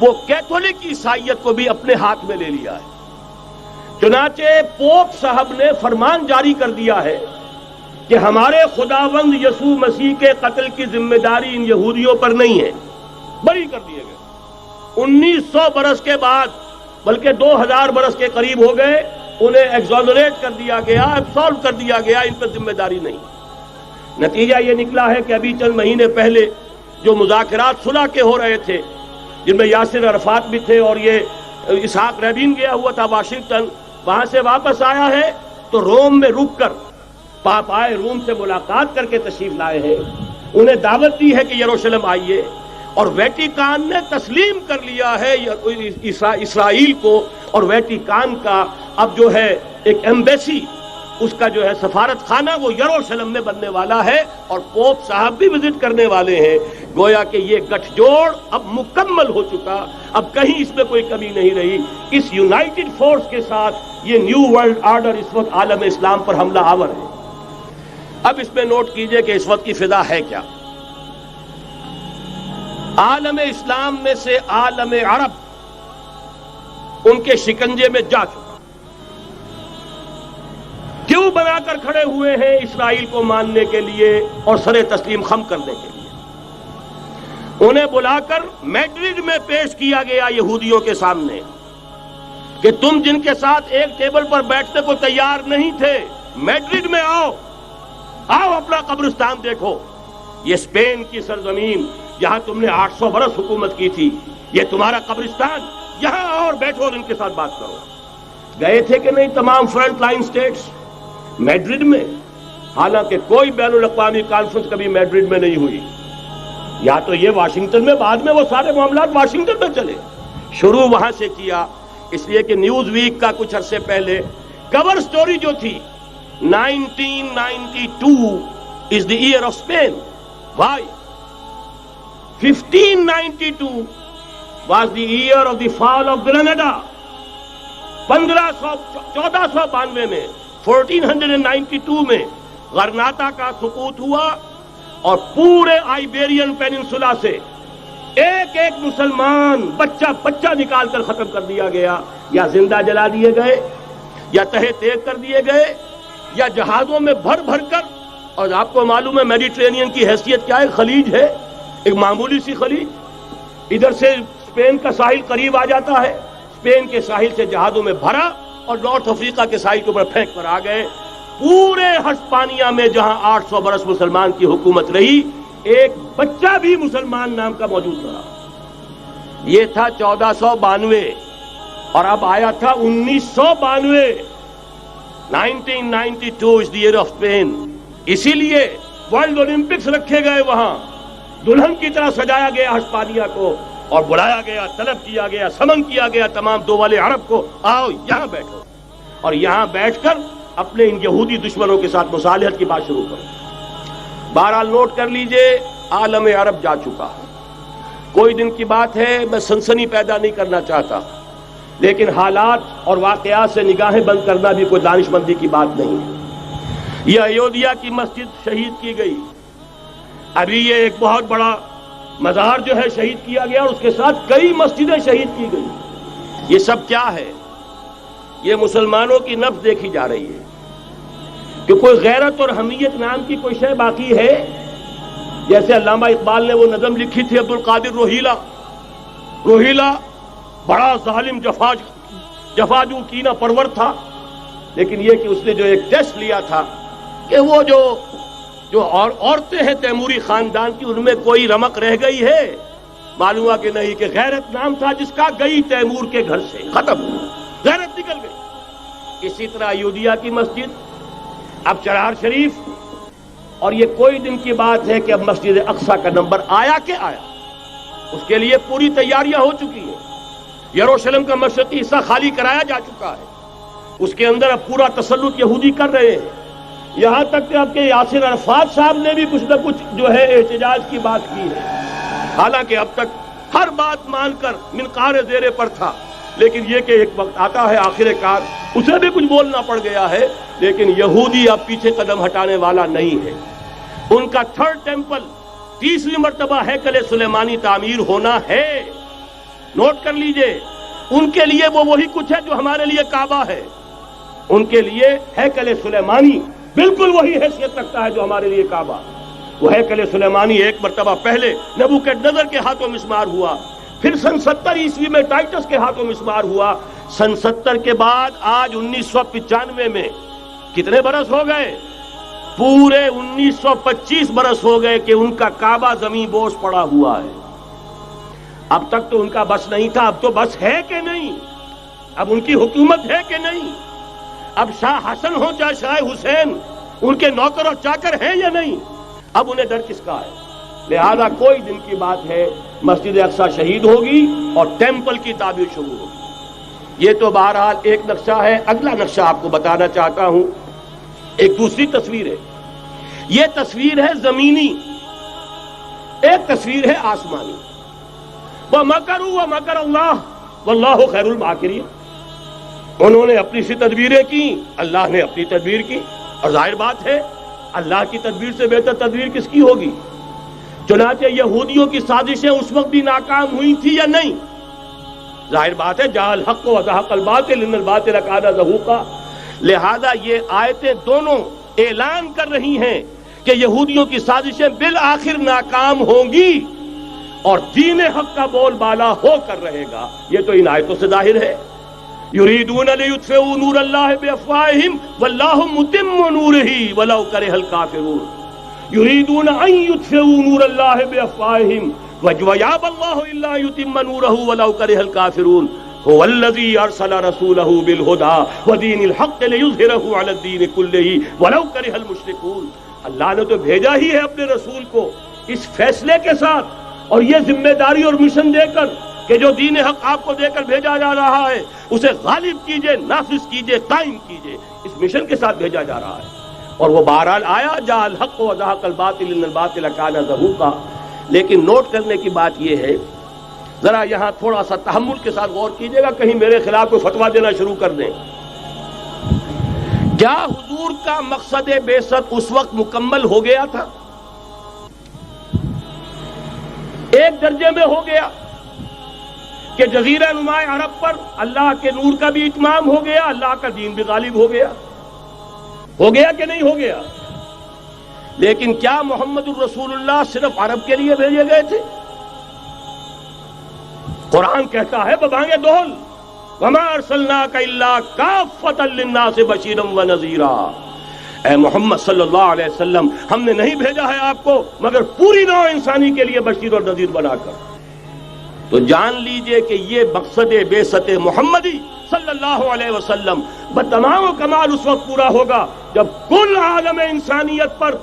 وہ کیتھولک عیسائیت کو بھی اپنے ہاتھ میں لے لیا ہے۔ چنانچہ پوپ صاحب نے فرمان جاری کر دیا ہے کہ ہمارے خداوند یسوع مسیح کے قتل کی ذمہ داری ان یہودیوں پر نہیں ہے، بری کر دیے گئے۔ 1900 برس کے بعد، بلکہ 2000 برس کے قریب ہو گئے، انہیں ایگزونریٹ کر دیا گیا، ایبسالو کر دیا گیا، ان پر ذمہ داری نہیں۔ نتیجہ یہ نکلا ہے کہ ابھی چند مہینے پہلے جو مذاکرات صلح کے ہو رہے تھے، جن میں یاسر عرفات بھی تھے اور یہ اسحاق رابین گیا ہوا تھا واشنگٹن، وہاں سے واپس آیا ہے تو روم میں رک کر پاپائے روم سے ملاقات کر کے تشریف لائے ہیں، انہیں دعوت دی ہے کہ یروشلم آئیے، اور ویٹیکان نے تسلیم کر لیا ہے اسرائیل کو، اور ویٹیکان کا اب جو ہے ایک ایمبیسی، اس کا جو ہے سفارت خانہ وہ یروشلم میں بننے والا ہے، اور پوپ صاحب بھی وزٹ کرنے والے ہیں۔ گویا کہ یہ گٹھ جوڑ اب مکمل ہو چکا، اب کہیں اس میں کوئی کمی نہیں رہی۔ اس یونائٹڈ فورس کے ساتھ یہ نیو ورلڈ آرڈر اس وقت عالم اسلام پر حملہ آور ہے۔ اب اس میں نوٹ کیجئے کہ اس وقت کی فضا ہے کیا۔ عالم اسلام میں سے عالم عرب ان کے شکنجے میں جا چکا، کیوں بنا کر کھڑے ہوئے ہیں اسرائیل کو ماننے کے لیے اور سر تسلیم خم کرنے کے لیے۔ انہیں بلا کر میڈرڈ میں پیش کیا گیا یہودیوں کے سامنے کہ تم جن کے ساتھ ایک ٹیبل پر بیٹھنے کو تیار نہیں تھے، میڈرڈ میں آؤ، آؤ اپنا قبرستان دیکھو، یہ اسپین کی سرزمین جہاں تم نے 800 برس حکومت کی تھی، یہ تمہارا قبرستان، یہاں آؤ اور بیٹھو اور ان کے ساتھ بات کرو۔ گئے تھے کہ نہیں تمام فرنٹ لائن سٹیٹس میڈرڈ میں؟ حالانکہ کوئی بین الاقوامی کانفرنس کبھی میڈرڈ میں نہیں ہوئی، یا تو یہ واشنگٹن میں، بعد میں وہ سارے معاملات واشنگٹن میں چلے، شروع وہاں سے کیا۔ اس لیے کہ نیوز ویک کا کچھ عرصے پہلے کور سٹوری جو تھی 1992 is the year of Spain. Why? 1592 was the year of the fall of Granada. 1492 میں 1492 میں غرناطہ کا سقوط ہوا، اور پورے آئیبیرین پیننسولا سے ایک ایک مسلمان بچہ بچہ نکال کر ختم کر دیا گیا، یا زندہ جلا دیے گئے، یا تہہ تیغ کر دیے گئے، یا جہازوں میں بھر بھر کر۔ اور آپ کو معلوم ہے میڈیٹرینین کی حیثیت کیا ہے، خلیج ہے، ایک معمولی سی خلیج، ادھر سے اسپین کا ساحل قریب آ جاتا ہے، اسپین کے ساحل سے جہازوں میں بھرا اور نارتھ افریقہ کے ساحل کے اوپر پھینک کر آ گئے۔ پورے ہسپانیہ میں جہاں 800 برس مسلمان کی حکومت رہی، ایک بچہ بھی مسلمان نام کا موجود رہا۔ یہ تھا 1492، اور اب آیا تھا 1992۔ 1992 is the year of Spain۔ اسی لیے ورلڈ اولمپکس رکھے گئے، وہاں دلہن کی طرح سجایا گیا ہسپانیہ کو، اور بلایا گیا، طلب کیا گیا، سمن کیا گیا تمام دول عرب کو، آؤ یہاں بیٹھو، اور یہاں بیٹھ کر اپنے ان یہودی دشمنوں کے ساتھ مصالحت کی بات شروع کرو۔ بہرحال نوٹ کر لیجئے، عالم عرب جا چکا۔ کوئی دن کی بات ہے، میں سنسنی پیدا نہیں کرنا چاہتا، لیکن حالات اور واقعات سے نگاہیں بند کرنا بھی کوئی دانش مندی کی بات نہیں ہے۔ یہ ایودھیا کی مسجد شہید کی گئی، ابھی یہ ایک بہت بڑا مزار جو ہے شہید کیا گیا، اور اس کے ساتھ کئی مسجدیں شہید کی گئی۔ یہ سب کیا ہے؟ یہ مسلمانوں کی نفس دیکھی جا رہی ہے کہ کوئی غیرت اور حمیت نام کی کوئی شے باقی ہے؟ جیسے علامہ اقبال نے وہ نظم لکھی تھی، عبد القادر روہیلا بڑا ظالم جفاجو کینہ پرور تھا، لیکن یہ کہ اس نے جو ایک ٹیسٹ لیا تھا کہ وہ جو عورتیں ہیں تیموری خاندان کی، ان میں کوئی رمق رہ گئی ہے؟ معلوم ہوا کہ نہیں، کہ غیرت نام تھا جس کا، گئی تیمور کے گھر سے، ختم، غیرت نکل گئی۔ اسی طرح ایودھیا کی مسجد، اب چرار شریف، اور یہ کوئی دن کی بات ہے کہ اب مسجد اقصی کا نمبر آیا کہ آیا، اس کے لیے پوری تیاریاں ہو چکی ہیں۔ یروشلم کا مشرقی حصہ خالی کرایا جا چکا ہے، اس کے اندر اب پورا تسلط یہودی کر رہے ہیں، یہاں تک کہ آپ کے یاسر عرفات صاحب نے بھی کچھ نہ کچھ جو ہے احتجاج کی بات کی ہے، حالانکہ اب تک ہر بات مان کر منقار زیرے پر تھا، لیکن یہ کہ ایک وقت آتا ہے آخر کار اسے بھی کچھ بولنا پڑ گیا ہے۔ لیکن یہودی اب پیچھے قدم ہٹانے والا نہیں ہے۔ ان کا تھرڈ ٹیمپل، 30ویں مرتبہ ہیکل سلیمانی تعمیر ہونا ہے، نوٹ کر لیجئے، ان کے لیے وہ وہی کچھ ہے جو ہمارے لیے کعبہ ہے. ان کے لیے ہیکل سلیمانی بالکل وہی حیثیت رکھتا ہے جو ہمارے لیے کعبہ. وہ ہیکل سلیمانی ایک مرتبہ پہلے نبوکدنضر کے ہاتھوں مسمار ہوا، پھر سن 70 عیسوی میں ٹائٹس کے ہاتھوں مسمار ہوا. سن 70 کے بعد آج 1995 میں کتنے برس ہو گئے؟ پورے 1925 برس ہو گئے کہ ان کا کعبہ زمین بوس پڑا ہوا ہے. اب تک تو ان کا بس نہیں تھا، اب تو بس ہے کہ نہیں؟ اب ان کی حکومت ہے کہ نہیں؟ اب شاہ حسن ہو چاہے شاہ حسین، ان کے نوکر اور چاکر ہیں یا نہیں؟ اب انہیں ڈر کس کا ہے؟ لہذا کوئی دن کی بات ہے مسجد اقصی شہید ہوگی اور ٹیمپل کی تعمیر شروع ہوگی. یہ تو بہرحال ایک نقشہ ہے. اگلا نقشہ آپ کو بتانا چاہتا ہوں، ایک دوسری تصویر ہے. یہ تصویر ہے زمینی، ایک تصویر ہے آسمانی. وَمَكَرُوا وَمَكَرَ اللَّهُ وَاللَّهُ خَيْرُ الْمَاكِرِينَ. انہوں نے اپنی سی تدبیریں کی، اللہ نے اپنی تدبیر کی، اور ظاہر بات ہے اللہ کی تدبیر سے بہتر تدبیر کس کی ہوگی؟ چنانچہ یہودیوں کی سازشیں اس وقت بھی ناکام ہوئی تھی یا نہیں؟ ظاہر بات ہے جاء الحق وزهق الباطل ان الباطل کان زہوقا. لہذا یہ آیتیں دونوں اعلان کر رہی ہیں کہ یہودیوں کی سازشیں بالآخر ناکام ہوں گی اور دین حق کا بول بالا ہو کر رہے گا. یہ تو ان آیتوں سے ظاہر ہے. یریدون لیطفئوا نور اللہ بافواہہم واللہ متم نورہ ولو کرہ الکافرون. یریدون ان یطفئوا نور اللہ بافواہہم ویابى اللہ الا یتم نورہ ولو کرہ الکافرون. هو الذی ارسل رسولہ بالہدى ودین الحق لیظہرہ علی الدین کلہ ولو کرہ المشرکون. اللہ نے تو بھیجا ہی ہے اپنے رسول کو اس فیصلے کے ساتھ اور یہ ذمہ داری اور مشن دے کر کہ جو دین حق آپ کو دے کر بھیجا جا رہا ہے اسے غالب کیجئے، نافذ کیجئے، قائم کیجئے. اس مشن کے ساتھ بھیجا جا رہا ہے اور وہ بہرحال آیا جاء الحق وزهق الباطل ان الباطل کان زہوقا. لیکن نوٹ کرنے کی بات یہ ہے، ذرا یہاں تھوڑا سا تحمل کے ساتھ غور کیجئے گا، کہیں میرے خلاف کوئی فتویٰ دینا شروع کر دیں. کیا حضور کا مقصد بعثت اس وقت مکمل ہو گیا تھا؟ ایک درجے میں ہو گیا کہ جزیرہ نما عرب پر اللہ کے نور کا بھی اتمام ہو گیا، اللہ کا دین بھی غالب ہو گیا. ہو گیا کہ نہیں ہو گیا؟ لیکن کیا محمد الرسول اللہ صرف عرب کے لیے بھیجے گئے تھے؟ قرآن کہتا ہے ببانگ دول وَمَا أَرْسَلْنَاكَ إِلَّا كَافَّةً لِلنَّاسِ بَشِيرًا وَنَذِيرًا. اے محمد صلی اللہ علیہ وسلم، ہم نے نہیں بھیجا ہے آپ کو مگر پوری نوع انسانی کے لیے بشیر اور نذیر بنا کر. تو جان لیجئے کہ یہ مقصد بعثت محمدی صلی اللہ علیہ وسلم بتمام و کمال اس وقت پورا ہوگا جب کل عالم انسانیت پر،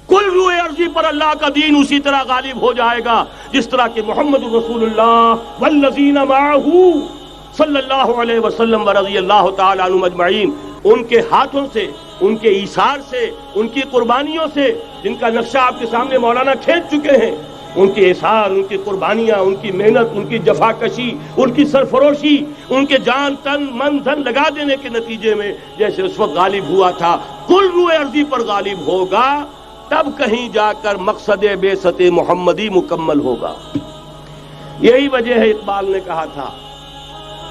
کل روئے ارضی پر اللہ کا دین اسی طرح غالب ہو جائے گا جس طرح کہ محمد رسول اللہ والذین معہ صلی اللہ علیہ وسلم ورضی اللہ تعالی عنہم اجمعین، ان کے ہاتھوں سے، ان کے ایثار سے، ان کی قربانیوں سے، جن کا نقشہ آپ کے سامنے مولانا کھینچ چکے ہیں، ان کے اثار، ان کی قربانیاں، ان کی محنت، ان کی جفاکشی، ان کی سرفروشی، ان کے جان تن من دھن لگا دینے کے نتیجے میں جیسے اس وقت غالب ہوا تھا کل روئے ارضی پر غالب ہوگا، تب کہیں جا کر مقصد بعثت محمدی مکمل ہوگا. یہی وجہ ہے اقبال نے کہا تھا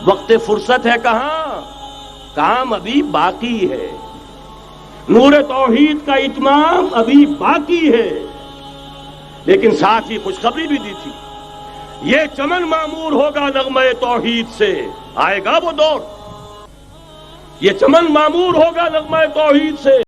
وقت فرصت ہے کہاں، کام ابھی باقی ہے، نور توحید کا اتمام ابھی باقی ہے. لیکن ساتھ ہی خوشخبری بھی دی تھی، یہ چمن معمور ہوگا نغمہ توحید سے. آئے گا وہ دور، یہ چمن معمور ہوگا نغمہ توحید سے.